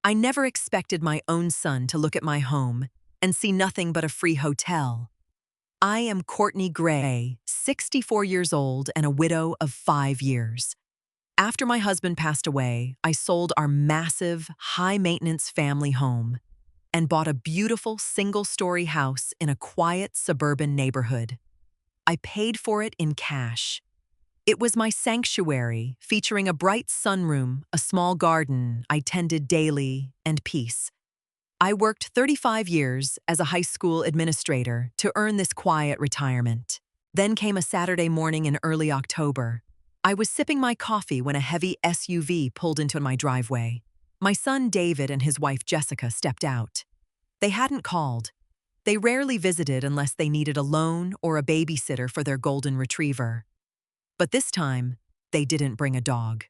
I never expected my own son to look at my home and see nothing but a free hotel. I am Courtney Gray, 64 years old and a widow of 5 years. After my husband passed away, I sold our massive, high-maintenance family home and bought a beautiful single-story house in a quiet suburban neighborhood. I paid for it in cash. It was my sanctuary, featuring a bright sunroom, a small garden I tended daily, and peace. I worked 35 years as a high school administrator to earn this quiet retirement. Then came a Saturday morning in early October. I was sipping my coffee when a heavy SUV pulled into my driveway. My son David and his wife Jessica stepped out. They hadn't called. They rarely visited unless they needed a loan or a babysitter for their golden retriever. But this time, they didn't bring a dog.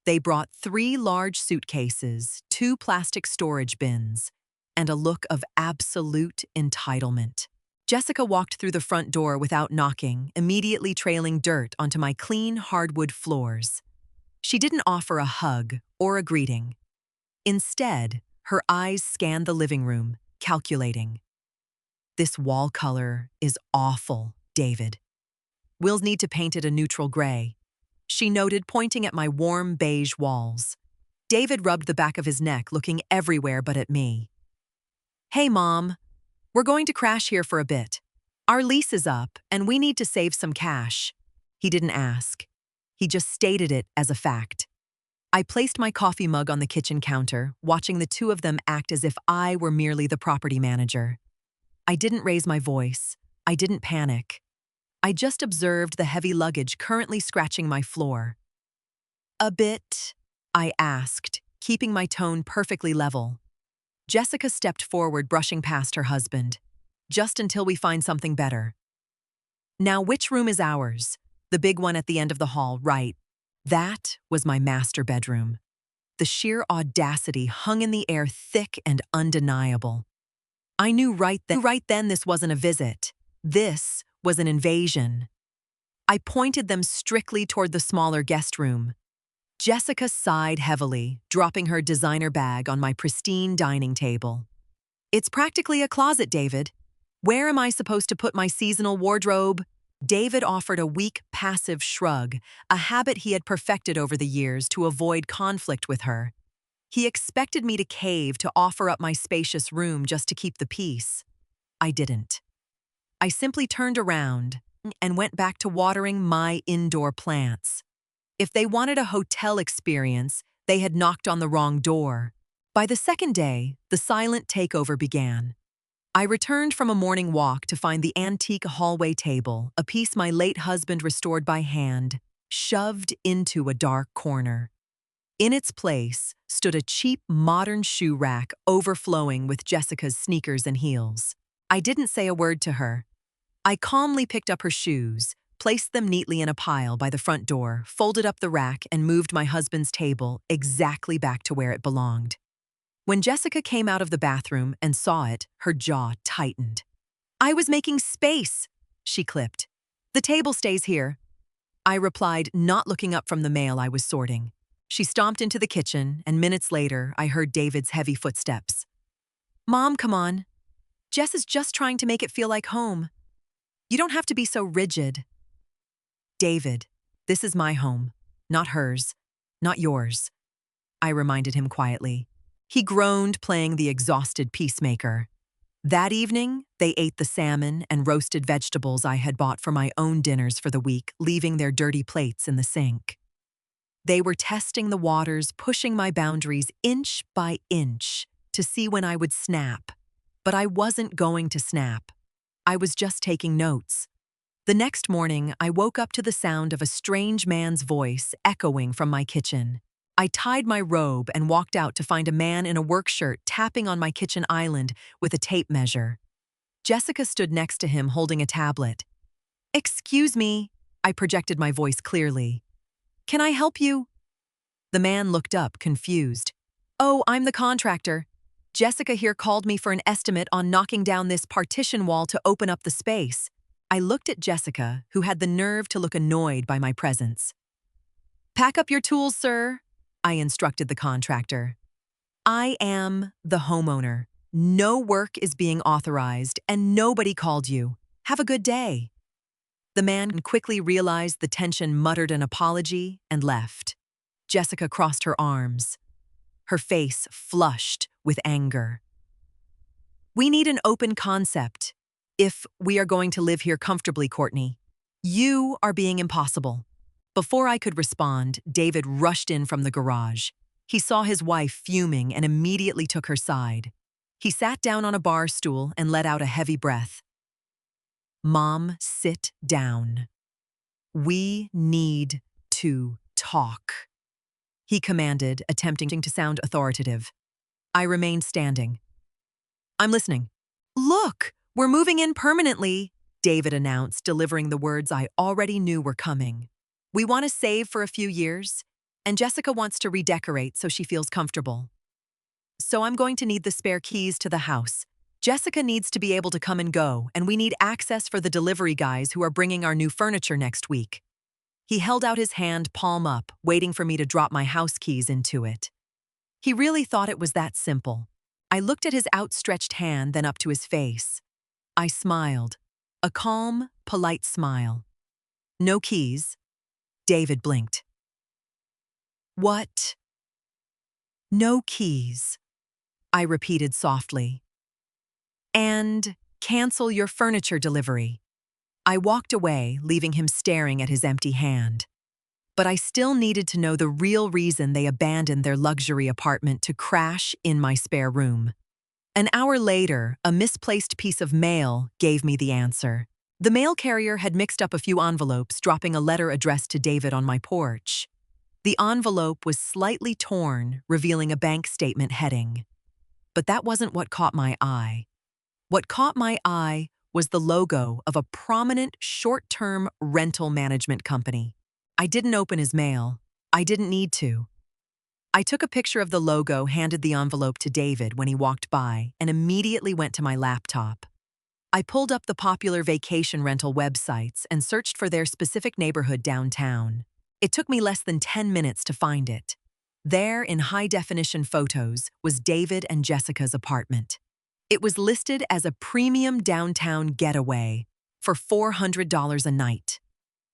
They brought 3 large suitcases, 2 plastic storage bins, and a look of absolute entitlement. Jessica walked through the front door without knocking, immediately trailing dirt onto my clean hardwood floors. She didn't offer a hug or a greeting. Instead, her eyes scanned the living room, calculating. "This wall color is awful, David. We'll need to paint it a neutral gray," she noted, pointing at my warm beige walls. David rubbed the back of his neck, looking everywhere but at me. "Hey, Mom. We're going to crash here for a bit. Our lease is up, and we need to save some cash." He didn't ask. He just stated it as a fact. I placed my coffee mug on the kitchen counter, watching the two of them act as if I were merely the property manager. I didn't raise my voice. I didn't panic. I just observed the heavy luggage currently scratching my floor. "A bit?" I asked, keeping my tone perfectly level. Jessica stepped forward, brushing past her husband. "Just until we find something better." "Now, which room is ours?" "The big one at the end of the hall, right." That was my master bedroom. The sheer audacity hung in the air, thick and undeniable. I knew right then this wasn't a visit. This was an invasion. I pointed them strictly toward the smaller guest room. Jessica sighed heavily, dropping her designer bag on my pristine dining table. "It's practically a closet, David. Where am I supposed to put my seasonal wardrobe?" David offered a weak, passive shrug, a habit he had perfected over the years to avoid conflict with her. He expected me to cave, to offer up my spacious room just to keep the peace. I didn't. I simply turned around and went back to watering my indoor plants. If they wanted a hotel experience, they had knocked on the wrong door. By the second day, the silent takeover began. I returned from a morning walk to find the antique hallway table, a piece my late husband restored by hand, shoved into a dark corner. In its place stood a cheap modern shoe rack overflowing with Jessica's sneakers and heels. I didn't say a word to her. I calmly picked up her shoes, placed them neatly in a pile by the front door, folded up the rack, and moved my husband's table exactly back to where it belonged. When Jessica came out of the bathroom and saw it, her jaw tightened. "I was making space," she clipped. "The table stays here." I replied, not looking up from the mail I was sorting. She stomped into the kitchen, and minutes later, I heard David's heavy footsteps. "Mom, come on. Jess is just trying to make it feel like home. You don't have to be so rigid." "David, this is my home, not hers, not yours," I reminded him quietly. He groaned, playing the exhausted peacemaker. That evening, they ate the salmon and roasted vegetables I had bought for my own dinners for the week, leaving their dirty plates in the sink. They were testing the waters, pushing my boundaries inch by inch to see when I would snap. But I wasn't going to snap. I was just taking notes. The next morning, I woke up to the sound of a strange man's voice echoing from my kitchen. I tied my robe and walked out to find a man in a work shirt tapping on my kitchen island with a tape measure. Jessica stood next to him holding a tablet. "Excuse me," I projected my voice clearly. "Can I help you?" The man looked up, confused. "Oh, I'm the contractor. Jessica here called me for an estimate on knocking down this partition wall to open up the space." I looked at Jessica, who had the nerve to look annoyed by my presence. "Pack up your tools, sir," I instructed the contractor. I am the homeowner. No work is being authorized, and nobody called you. Have a good day." The man quickly realized the tension, muttered an apology, and left. Jessica crossed her arms, her face flushed with anger. "We need an open concept if we are going to live here comfortably, Courtney. You are being impossible." Before I could respond, David rushed in from the garage. He saw his wife fuming and immediately took her side. He sat down on a bar stool and let out a heavy breath. "Mom, sit down. We need to talk," he commanded, attempting to sound authoritative. I remained standing. "I'm listening." "Look, we're moving in permanently," David announced, delivering the words I already knew were coming. "We want to save for a few years, and Jessica wants to redecorate so she feels comfortable. So I'm going to need the spare keys to the house. Jessica needs to be able to come and go, and we need access for the delivery guys who are bringing our new furniture next week." He held out his hand, palm up, waiting for me to drop my house keys into it. He really thought it was that simple. I looked at his outstretched hand, then up to his face. I smiled, a calm, polite smile. "No keys?" David blinked. "What?" "No keys," I repeated softly. "And cancel your furniture delivery." I walked away, leaving him staring at his empty hand. But I still needed to know the real reason they abandoned their luxury apartment to crash in my spare room. An hour later, a misplaced piece of mail gave me the answer. The mail carrier had mixed up a few envelopes, dropping a letter addressed to David on my porch. The envelope was slightly torn, revealing a bank statement heading. But that wasn't what caught my eye. What caught my eye was the logo of a prominent short-term rental management company. I didn't open his mail. I didn't need to. I took a picture of the logo, handed the envelope to David when he walked by, and immediately went to my laptop. I pulled up the popular vacation rental websites and searched for their specific neighborhood downtown. It took me less than 10 minutes to find it. There, in high-definition photos, was David and Jessica's apartment. It was listed as a premium downtown getaway for $400 a night.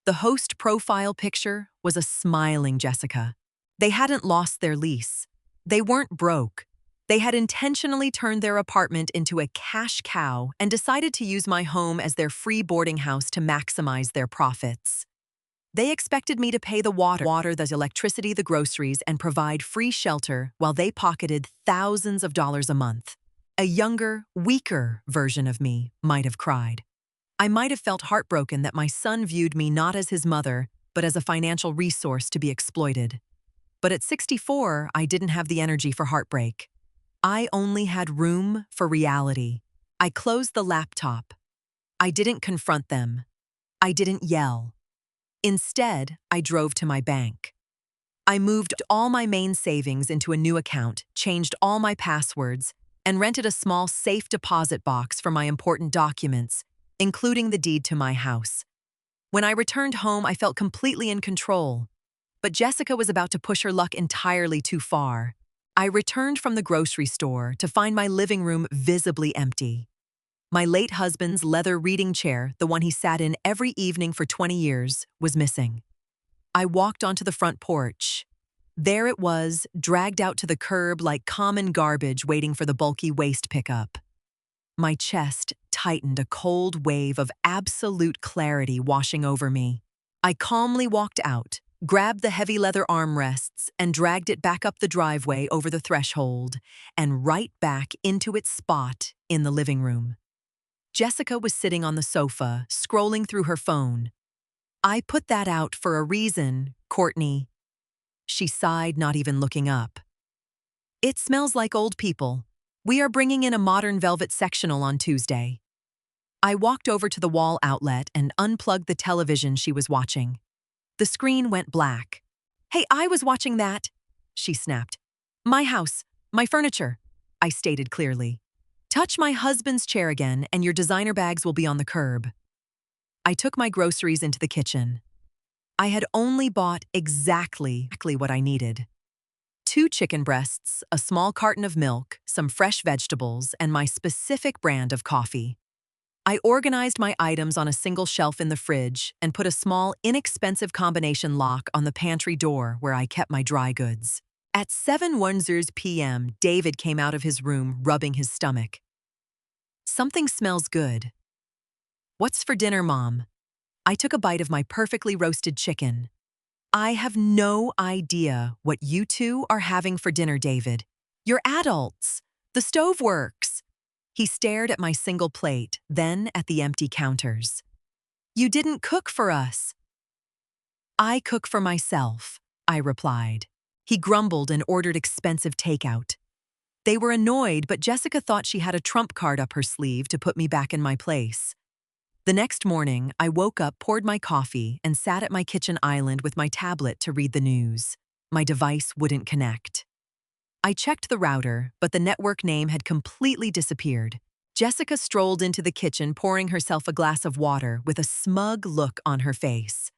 The host profile picture was a smiling Jessica. They hadn't lost their lease. They weren't broke. They had intentionally turned their apartment into a cash cow and decided to use my home as their free boarding house to maximize their profits. They expected me to pay the water, the electricity, the groceries, and provide free shelter while they pocketed thousands of dollars a month. A younger, weaker version of me might have cried. I might have felt heartbroken that my son viewed me not as his mother, but as a financial resource to be exploited. But at 64, I didn't have the energy for heartbreak. I only had room for reality. I closed the laptop. I didn't confront them. I didn't yell. Instead, I drove to my bank. I moved all my main savings into a new account, changed all my passwords, and rented a small safe deposit box for my important documents, including the deed to my house. When I returned home, I felt completely in control. But Jessica was about to push her luck entirely too far. I returned from the grocery store to find my living room visibly empty. My late husband's leather reading chair, the one he sat in every evening for 20 years, was missing. I walked onto the front porch. There it was, dragged out to the curb like common garbage waiting for the bulky waste pickup. My chest tightened, a cold wave of absolute clarity washing over me. I calmly walked out, grabbed the heavy leather armrests, and dragged it back up the driveway over the threshold and right back into its spot in the living room. Jessica was sitting on the sofa, scrolling through her phone. "I put that out for a reason, Courtney." She sighed, not even looking up. "It smells like old people. We are bringing in a modern velvet sectional on Tuesday." I walked over to the wall outlet and unplugged the television she was watching. The screen went black. "Hey, I was watching that," she snapped. "My house, my furniture," I stated clearly. "Touch my husband's chair again and your designer bags will be on the curb." I took my groceries into the kitchen. I had only bought exactly what I needed. 2 chicken breasts, a small carton of milk, some fresh vegetables, and my specific brand of coffee. I organized my items on a single shelf in the fridge and put a small, inexpensive combination lock on the pantry door where I kept my dry goods. At 7:10 p.m., David came out of his room rubbing his stomach. "Something smells good." "What's for dinner, Mom?" I took a bite of my perfectly roasted chicken. "I have no idea what you two are having for dinner, David. You're adults. The stove works." He stared at my single plate, then at the empty counters. "You didn't cook for us." "I cook for myself," I replied. He grumbled and ordered expensive takeout. They were annoyed, but Jessica thought she had a trump card up her sleeve to put me back in my place. The next morning, I woke up, poured my coffee, and sat at my kitchen island with my tablet to read the news. My device wouldn't connect. I checked the router, but the network name had completely disappeared. Jessica strolled into the kitchen, pouring herself a glass of water with a smug look on her face.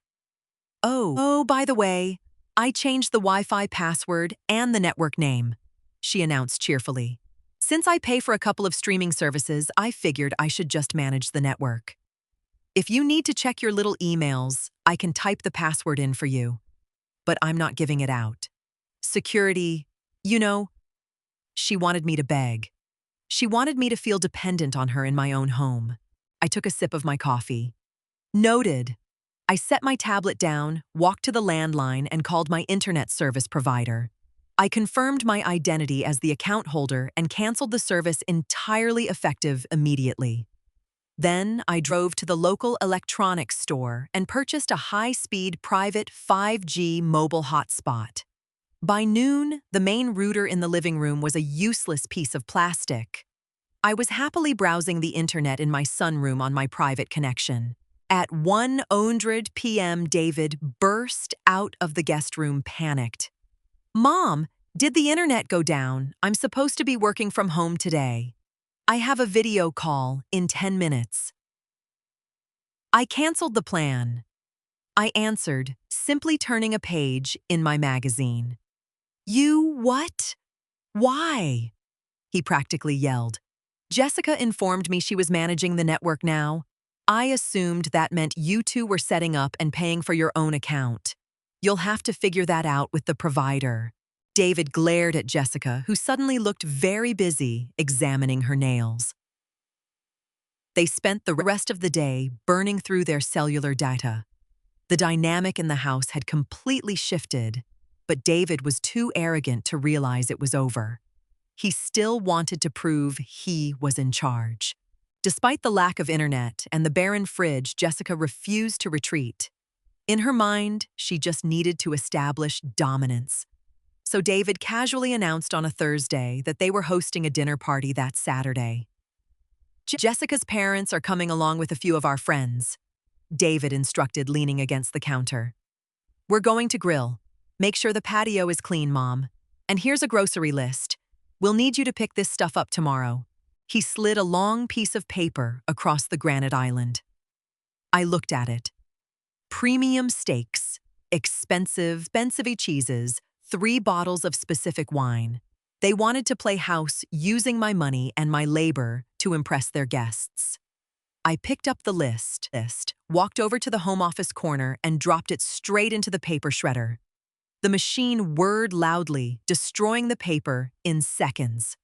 Oh, by the way, I changed the Wi-Fi password and the network name," she announced cheerfully. "Since I pay for a couple of streaming services, I figured I should just manage the network. If you need to check your little emails, I can type the password in for you. But I'm not giving it out. Security, you know." She wanted me to beg. She wanted me to feel dependent on her in my own home. I took a sip of my coffee. Noted. I set my tablet down, walked to the landline, and called my internet service provider. I confirmed my identity as the account holder and canceled the service entirely effective immediately. Then I drove to the local electronics store and purchased a high-speed private 5G mobile hotspot. By noon, the main router in the living room was a useless piece of plastic. I was happily browsing the internet in my sunroom on my private connection. At 1:00 p.m., David burst out of the guest room panicked. "Mom, did the internet go down? I'm supposed to be working from home today. I have a video call in 10 minutes. I canceled the plan." I answered, simply turning a page in my magazine. "You what? Why?" he practically yelled. "Jessica informed me she was managing the network now. I assumed that meant you two were setting up and paying for your own account. You'll have to figure that out with the provider." David glared at Jessica, who suddenly looked very busy examining her nails. They spent the rest of the day burning through their cellular data. The dynamic in the house had completely shifted, but David was too arrogant to realize it was over. He still wanted to prove he was in charge. Despite the lack of internet and the barren fridge, Jessica refused to retreat. In her mind, she just needed to establish dominance. So David casually announced on a Thursday that they were hosting a dinner party that Saturday. "Jessica's parents are coming along with a few of our friends," David instructed, leaning against the counter. "We're going to grill. Make sure the patio is clean, Mom. And here's a grocery list. We'll need you to pick this stuff up tomorrow." He slid a long piece of paper across the granite island. I looked at it. Premium steaks, expensive cheeses, 3 bottles of specific wine. They wanted to play house using my money and my labor to impress their guests. I picked up the list, walked over to the home office corner, and dropped it straight into the paper shredder. The machine whirred loudly, destroying the paper in seconds.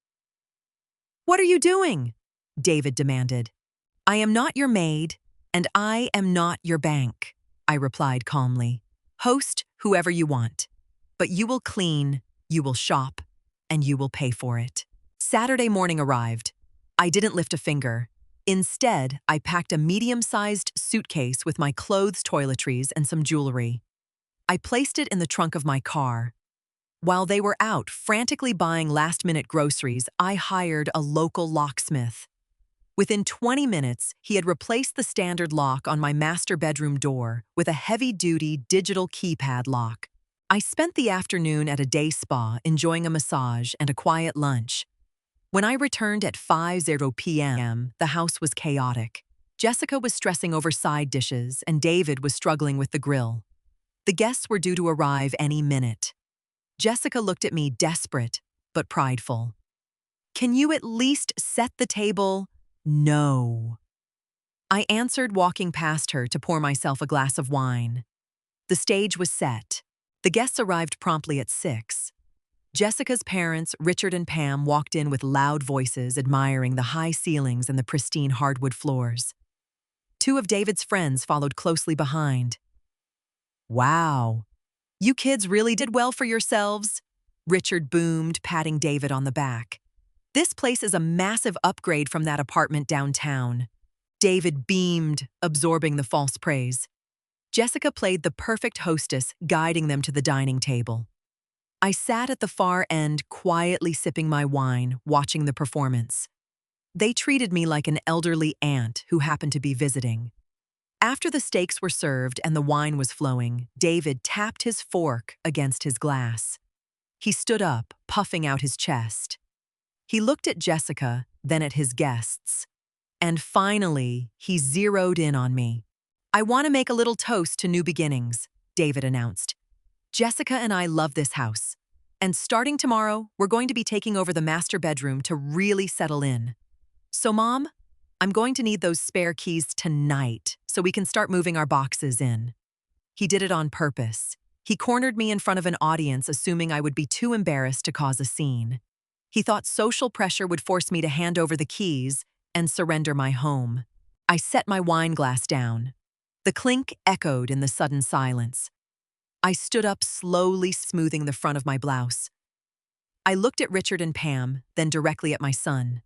"What are you doing?" David demanded. "I am not your maid, and I am not your bank," I replied calmly. "Host whoever you want. But you will clean, you will shop, and you will pay for it." Saturday morning arrived. I didn't lift a finger. Instead, I packed a medium-sized suitcase with my clothes, toiletries, and some jewelry. I placed it in the trunk of my car. While they were out frantically buying last-minute groceries, I hired a local locksmith. Within 20 minutes, he had replaced the standard lock on my master bedroom door with a heavy-duty digital keypad lock. I spent the afternoon at a day spa enjoying a massage and a quiet lunch. When I returned at 5:00 p.m., the house was chaotic. Jessica was stressing over side dishes, and David was struggling with the grill. The guests were due to arrive any minute. Jessica looked at me desperate, but prideful. Can you at least set the table? No. I answered, walking past her to pour myself a glass of wine. The stage was set. The guests arrived promptly at 6. Jessica's parents, Richard and Pam, walked in with loud voices, admiring the high ceilings and the pristine hardwood floors. 2 of David's friends followed closely behind. Wow, you kids really did well for yourselves, Richard boomed, patting David on the back. This place is a massive upgrade from that apartment downtown. David beamed, absorbing the false praise. Jessica played the perfect hostess, guiding them to the dining table. I sat at the far end, quietly sipping my wine, watching the performance. They treated me like an elderly aunt who happened to be visiting. After the steaks were served and the wine was flowing, David tapped his fork against his glass. He stood up, puffing out his chest. He looked at Jessica, then at his guests. And finally, he zeroed in on me. I want to make a little toast to new beginnings, David announced. Jessica and I love this house. And starting tomorrow, we're going to be taking over the master bedroom to really settle in. So, Mom, I'm going to need those spare keys tonight so we can start moving our boxes in. He did it on purpose. He cornered me in front of an audience, assuming I would be too embarrassed to cause a scene. He thought social pressure would force me to hand over the keys and surrender my home. I set my wine glass down. The clink echoed in the sudden silence. I stood up, slowly smoothing the front of my blouse. I looked at Richard and Pam, then directly at my son.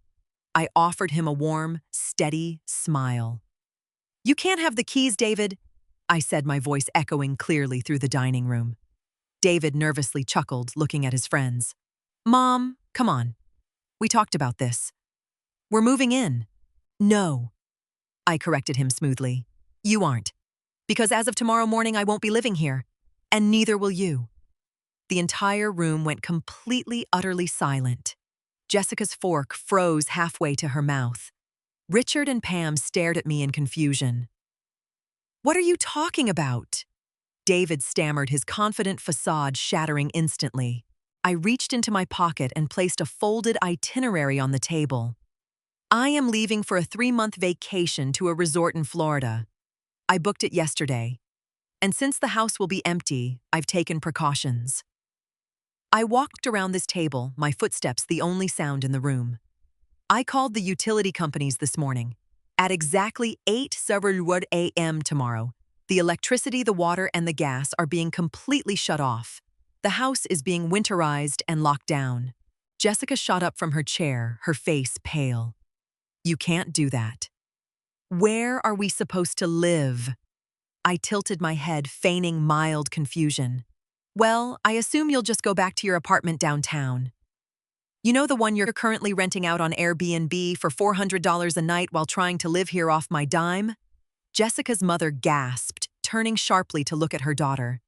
I offered him a warm, steady smile. You can't have the keys, David, I said, my voice echoing clearly through the dining room. David nervously chuckled, looking at his friends. Mom, come on. We talked about this. We're moving in. No, I corrected him smoothly. You aren't. Because as of tomorrow morning, I won't be living here. And neither will you. The entire room went completely, utterly silent. Jessica's fork froze halfway to her mouth. Richard and Pam stared at me in confusion. What are you talking about? David stammered, his confident facade shattering instantly. I reached into my pocket and placed a folded itinerary on the table. I am leaving for a 3-month vacation to a resort in Florida. I booked it yesterday. And since the house will be empty, I've taken precautions. I walked around this table, my footsteps the only sound in the room. I called the utility companies this morning. At exactly 8:00 a.m. tomorrow, the electricity, the water, and the gas are being completely shut off. The house is being winterized and locked down. Jessica shot up from her chair, her face pale. You can't do that. Where are we supposed to live? I tilted my head, feigning mild confusion. Well, I assume you'll just go back to your apartment downtown. You know, the one you're currently renting out on Airbnb for $400 a night while trying to live here off my dime? Jessica's mother gasped, turning sharply to look at her daughter.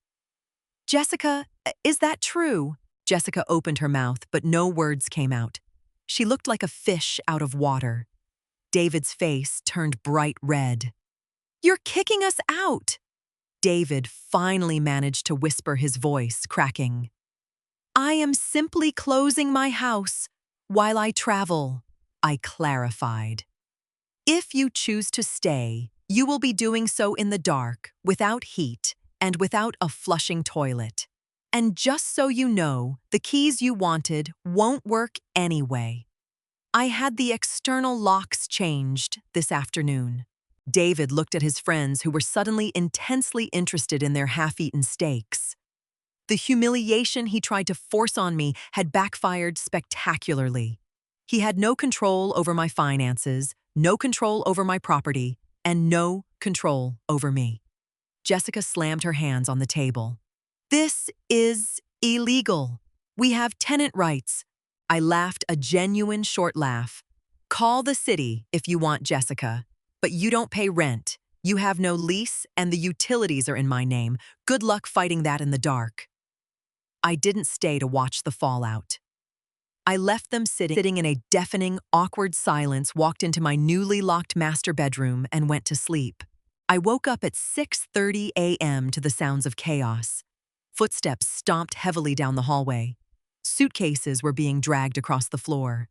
Jessica, is that true? Jessica opened her mouth, but no words came out. She looked like a fish out of water. David's face turned bright red. You're kicking us out! David finally managed to whisper, his voice cracking. I am simply closing my house while I travel, I clarified. If you choose to stay, you will be doing so in the dark, without heat, and without a flushing toilet. And just so you know, the keys you wanted won't work anyway. I had the external locks changed this afternoon. David looked at his friends, who were suddenly intensely interested in their half-eaten steaks. The humiliation he tried to force on me had backfired spectacularly. He had no control over my finances, no control over my property, and no control over me. Jessica slammed her hands on the table. This is illegal. We have tenant rights. I laughed, a genuine short laugh. Call the city if you want, Jessica. But you don't pay rent. You have no lease, and the utilities are in my name. Good luck fighting that in the dark. I didn't stay to watch the fallout. I left them sitting in a deafening, awkward silence, walked into my newly locked master bedroom, and went to sleep. I woke up at 6:30 a.m. to the sounds of chaos. Footsteps stomped heavily down the hallway. Suitcases were being dragged across the floor.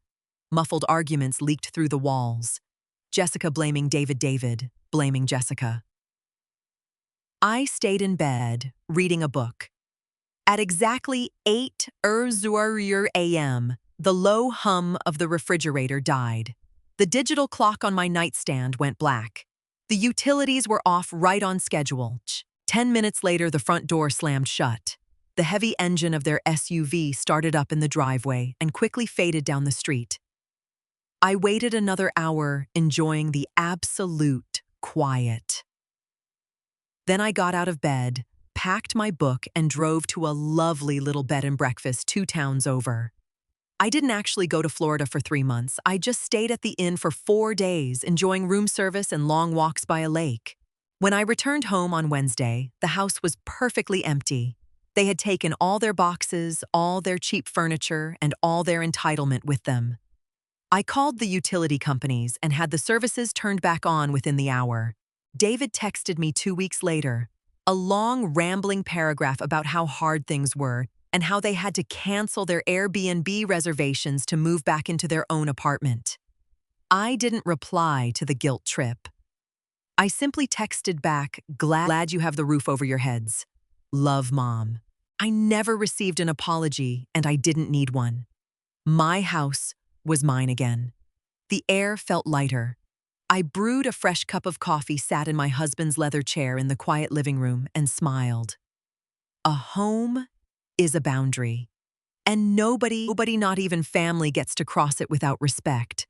Muffled arguments leaked through the walls. Jessica blaming David, blaming Jessica. I stayed in bed, reading a book. At exactly 8:00 a.m., the low hum of the refrigerator died. The digital clock on my nightstand went black. The utilities were off right on schedule. 10 minutes later, the front door slammed shut. The heavy engine of their SUV started up in the driveway and quickly faded down the street. I waited another hour, enjoying the absolute quiet. Then I got out of bed, packed my book, and drove to a lovely little bed and breakfast 2 towns over. I didn't actually go to Florida for 3 months. I just stayed at the inn for 4 days, enjoying room service and long walks by a lake. When I returned home on Wednesday, the house was perfectly empty. They had taken all their boxes, all their cheap furniture, and all their entitlement with them. I called the utility companies and had the services turned back on within the hour. David texted me 2 weeks later, a long, rambling paragraph about how hard things were and how they had to cancel their Airbnb reservations to move back into their own apartment. I didn't reply to the guilt trip. I simply texted back, glad you have the roof over your heads. Love, Mom. I never received an apology, and I didn't need one. My house was mine again. The air felt lighter. I brewed a fresh cup of coffee, sat in my husband's leather chair in the quiet living room, and smiled. A home is a boundary, and nobody, not even family, gets to cross it without respect.